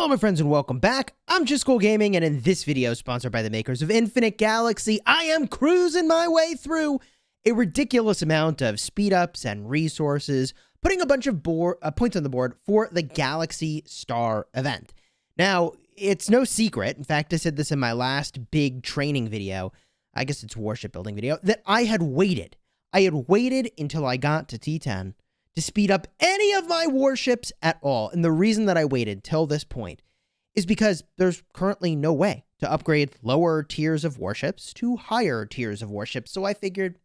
Hello my friends and welcome back. I'm Chisgule Gaming, and in this video, sponsored by the makers of Infinite Galaxy, I am cruising my way through a ridiculous amount of speed ups and resources, putting a bunch of points on the board for the Galaxy Star event. Now, it's no secret, in fact I said this in my last big training video, I guess it's Warship building video, that I had waited until I got to T10 to speed up any of my warships at all. And the reason that I waited till this point is because there's currently no way to upgrade lower tiers of warships to higher tiers of warships. So I figured,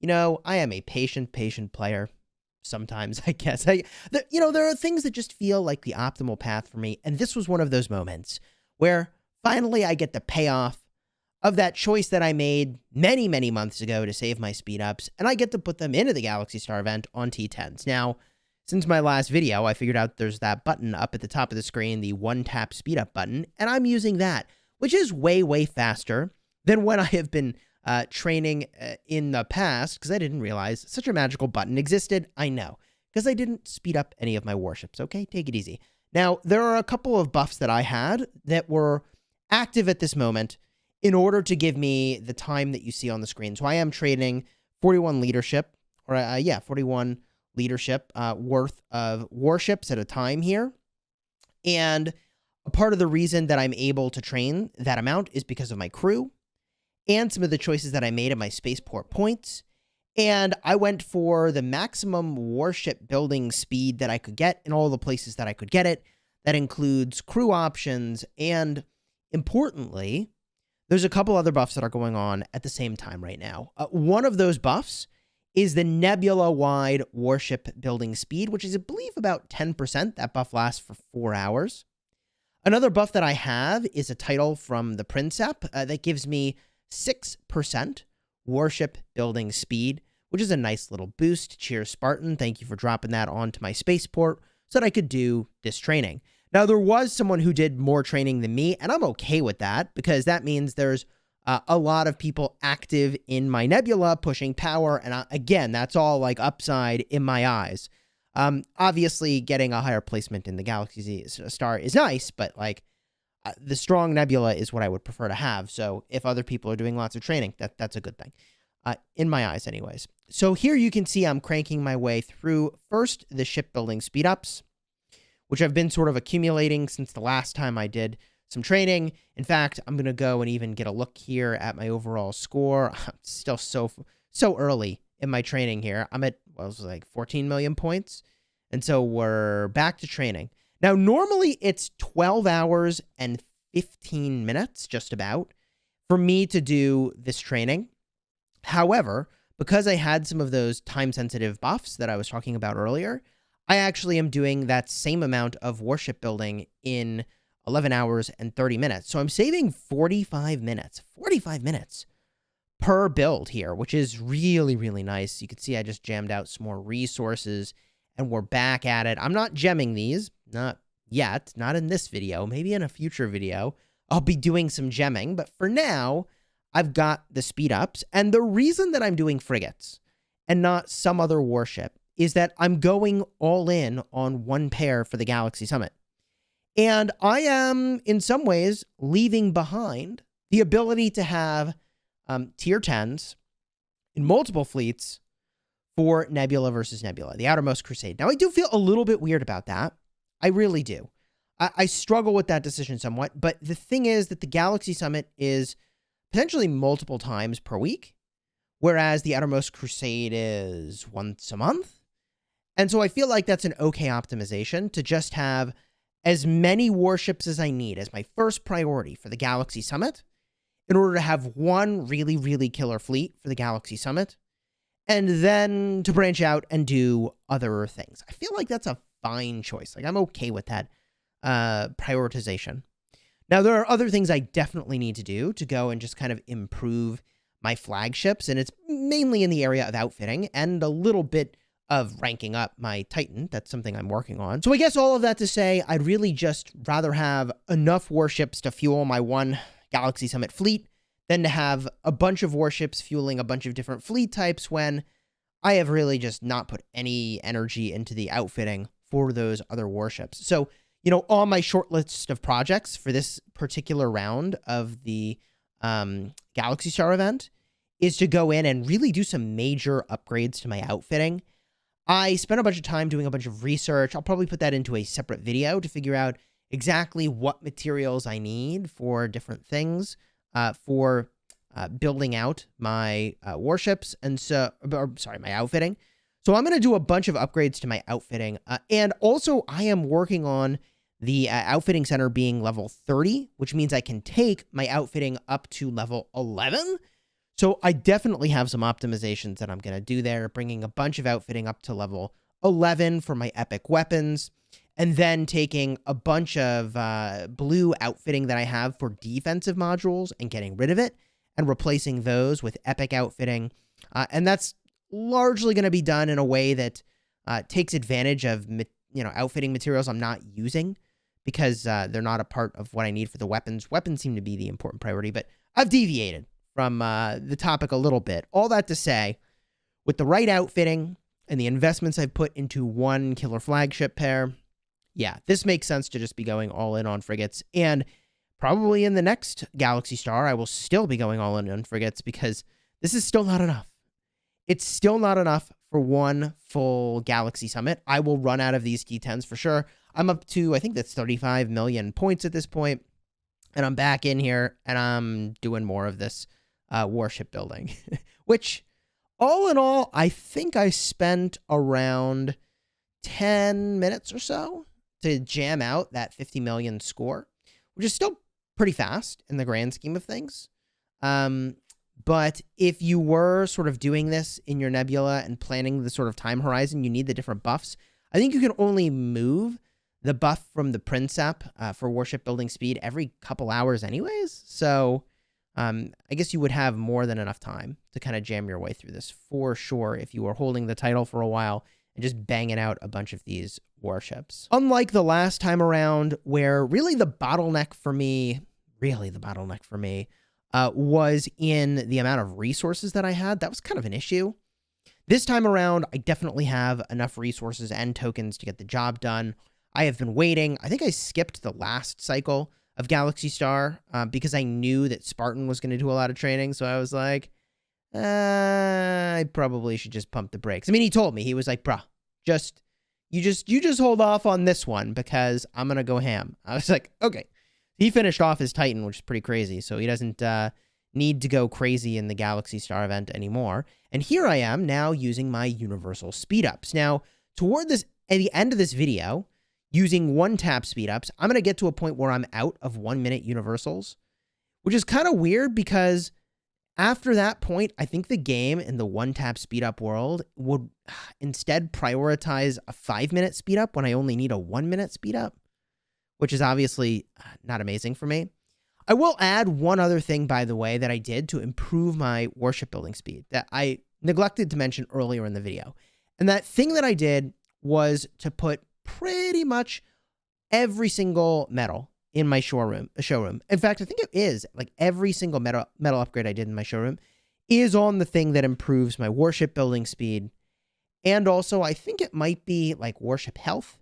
I am a patient player. Sometimes, I guess. There are things that just feel like the optimal path for me. And this was one of those moments where finally I get the payoff of that choice that I made many, many months ago to save my speed ups, and I get to put them into the Galaxy Star event on T10s. Now, since my last video, I figured out there's that button up at the top of the screen, the one-tap speed up button, and I'm using that, which is way, way faster than when I have been training in the past, because I didn't realize such a magical button existed. I know, because I didn't speed up any of my warships, okay? Take it easy. Now, there are a couple of buffs that I had that were active at this moment in order to give me the time that you see on the screen. So I am trading 41 leadership, or 41 leadership worth of warships at a time here. And a part of the reason that I'm able to train that amount is because of my crew and some of the choices that I made in my spaceport points. And I went for the maximum warship building speed that I could get in all the places that I could get it. That includes crew options, and importantly, there's a couple other buffs that are going on at the same time right now. One of those buffs is the nebula-wide warship building speed, which is, I believe, about 10%. That buff lasts for 4 hours. Another buff that I have is a title from the Princeps that gives me 6% warship building speed, which is a nice little boost. Cheers, Spartan. Thank you for dropping that onto my spaceport so that I could do this training. Now, there was someone who did more training than me, and I'm okay with that, because that means there's a lot of people active in my nebula pushing power, and again, that's all like upside in my eyes. Obviously, getting a higher placement in the Galaxy Star is nice, but like the strong nebula is what I would prefer to have, so if other people are doing lots of training, that's a good thing. In my eyes anyways. So here you can see I'm cranking my way through first the shipbuilding speed ups, which I've been sort of accumulating since the last time I did some training. In fact, I'm going to go and even get a look here at my overall score. I'm still so early in my training here. I'm at, well, it was like 14 million points. And so we're back to training. Now, normally it's 12 hours and 15 minutes, just about, for me to do this training. However, because I had some of those time-sensitive buffs that I was talking about earlier, I actually am doing that same amount of warship building in 11 hours and 30 minutes. So I'm saving 45 minutes per build here, which is really, really nice. You can see I just jammed out some more resources and we're back at it. I'm not gemming these, not yet, not in this video, maybe in a future video. I'll be doing some gemming, but for now, I've got the speed ups. And the reason that I'm doing frigates and not some other warship is that I'm going all in on one pair for the Galaxy Summit. And I am, in some ways, leaving behind the ability to have tier 10s in multiple fleets for Nebula versus Nebula, the Outermost Crusade. Now, I do feel a little bit weird about that. I really do. I struggle with that decision somewhat, but the thing is that the Galaxy Summit is potentially multiple times per week, whereas the Outermost Crusade is once a month. And so I feel like that's an okay optimization to just have as many warships as I need as my first priority for the Galaxy Summit in order to have one really, really killer fleet for the Galaxy Summit, and then to branch out and do other things. I feel like that's a fine choice. Like, I'm okay with that prioritization. Now, there are other things I definitely need to do to go and just kind of improve my flagships, and it's mainly in the area of outfitting and a little bit of ranking up my Titan. That's something I'm working on. So I guess all of that to say, I'd really just rather have enough warships to fuel my one Galaxy Summit fleet than to have a bunch of warships fueling a bunch of different fleet types when I have really just not put any energy into the outfitting for those other warships. So, on my short list of projects for this particular round of the Galaxy Star event is to go in and really do some major upgrades to my outfitting. I spent a bunch of time doing a bunch of research. I'll probably put that into a separate video to figure out exactly what materials I need for different things for building out my warships my outfitting. So I'm going to do a bunch of upgrades to my outfitting. And also I am working on the outfitting center being level 30, which means I can take my outfitting up to level 11. So I definitely have some optimizations that I'm going to do there, bringing a bunch of outfitting up to level 11 for my epic weapons, and then taking a bunch of blue outfitting that I have for defensive modules and getting rid of it and replacing those with epic outfitting. And that's largely going to be done in a way that takes advantage of outfitting materials I'm not using because they're not a part of what I need for the weapons. Weapons seem to be the important priority, but I've deviated from the topic a little bit. All that to say, with the right outfitting and the investments I've put into one killer flagship pair, yeah, this makes sense to just be going all in on frigates. And probably in the next Galaxy Star, I will still be going all in on frigates because this is still not enough. It's still not enough for one full Galaxy Summit. I will run out of these T10s for sure. I'm up to, I think that's 35 million points at this point, and I'm back in here, and I'm doing more of this warship building, which all in all, I think I spent around 10 minutes or so to jam out that 50 million score, which is still pretty fast in the grand scheme of things. But if you were sort of doing this in your nebula and planning the sort of time horizon, you need the different buffs. I think you can only move the buff from the Princep for warship building speed every couple hours anyways. So I guess you would have more than enough time to kind of jam your way through this for sure if you were holding the title for a while and just banging out a bunch of these warships. Unlike the last time around where really the bottleneck for me was in the amount of resources that I had. That was kind of an issue. This time around, I definitely have enough resources and tokens to get the job done. I have been waiting. I think I skipped the last cycle of Galaxy Star because I knew that Spartan was going to do a lot of training. So I was like, I probably should just pump the brakes. I mean, he told me, he was like, bruh, you just hold off on this one because I'm going to go ham. I was like, okay. He finished off his Titan, which is pretty crazy. So he doesn't need to go crazy in the Galaxy Star event anymore. And here I am now using my universal speed ups. Now, at the end of this video, using one-tap speed-ups, I'm going to get to a point where I'm out of 1-minute universals, which is kind of weird because after that point, I think the game in the one-tap speed-up world would instead prioritize a 5-minute speed-up when I only need a 1-minute speed-up, which is obviously not amazing for me. I will add one other thing, by the way, that I did to improve my warship building speed that I neglected to mention earlier in the video. And that thing that I did was to put pretty much every single metal in my showroom. In fact, I think it is like every single metal upgrade I did in my showroom is on the thing that improves my warship building speed. And also, I think it might be like warship health.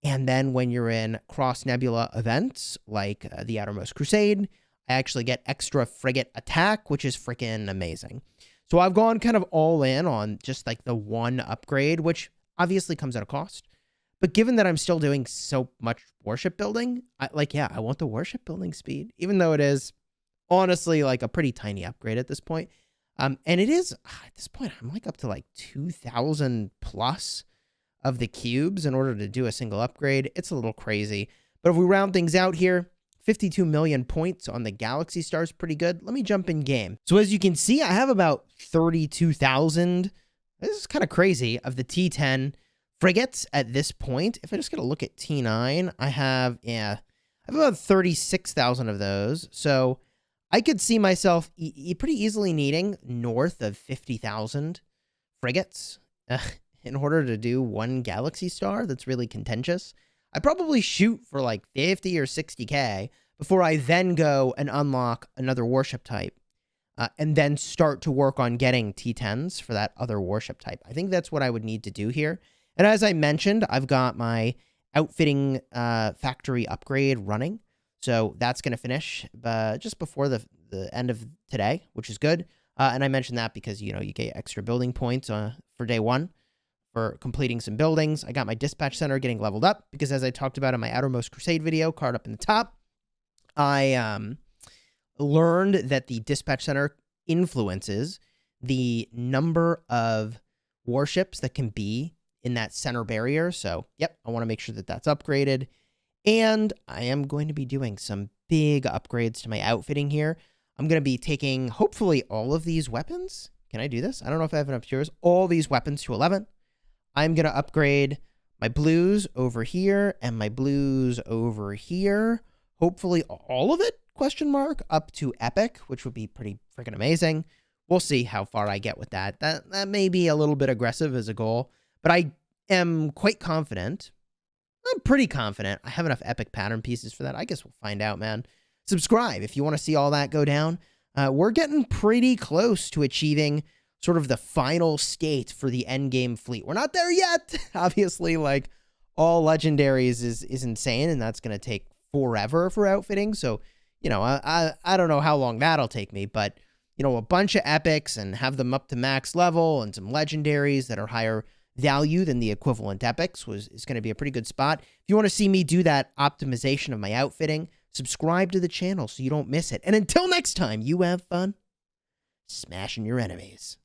And then when you're in cross nebula events like the Outermost Crusade, I actually get extra frigate attack, which is freaking amazing. So I've gone kind of all in on just like the one upgrade, which obviously comes at a cost. But given that I'm still doing so much warship building, I want the warship building speed, even though it is honestly like a pretty tiny upgrade at this point. And it is, at this point, I'm like up to like 2,000 plus of the cubes in order to do a single upgrade. It's a little crazy. But if we round things out here, 52 million points on the Galaxy Star is pretty good. Let me jump in game. So as you can see, I have about 32,000. This is kind of crazy of the T10 frigates at this point. If I just get a look at T9, I have about 36,000 of those. So I could see myself pretty easily needing north of 50,000 frigates in order to do one Galaxy Star that's really contentious. I probably shoot for like 50 or 60K before I then go and unlock another warship type and then start to work on getting T10s for that other warship type. I think that's what I would need to do here. And as I mentioned, I've got my outfitting factory upgrade running. So that's going to finish just before the end of today, which is good. And I mentioned that because, you get extra building points for day one for completing some buildings. I got my dispatch center getting leveled up because, as I talked about in my Outermost Crusade video, card up in the top, I learned that the dispatch center influences the number of warships that can be in that center barrier. So, yep, I want to make sure that that's upgraded. And I am going to be doing some big upgrades to my outfitting here. I'm going to be taking, hopefully, all of these weapons. Can I do this? I don't know if I have enough tiers. All these weapons to 11. I'm going to upgrade my blues over here and my blues over here. Hopefully, all of it, question mark, up to epic, which would be pretty freaking amazing. We'll see how far I get with that. That may be a little bit aggressive as a goal, but I am quite confident. I'm pretty confident I have enough epic pattern pieces for that. I guess we'll find out, man. Subscribe if you want to see all that go down. We're getting pretty close to achieving sort of the final state for the endgame fleet. We're not there yet. Obviously, like, all legendaries is insane, and that's going to take forever for outfitting. So, I don't know how long that'll take me, but, a bunch of epics and have them up to max level and some legendaries that are higher value than the equivalent epics is going to be a pretty good spot. If you want to see me do that optimization of my outfitting, subscribe to the channel so you don't miss it. And until next time, you have fun smashing your enemies.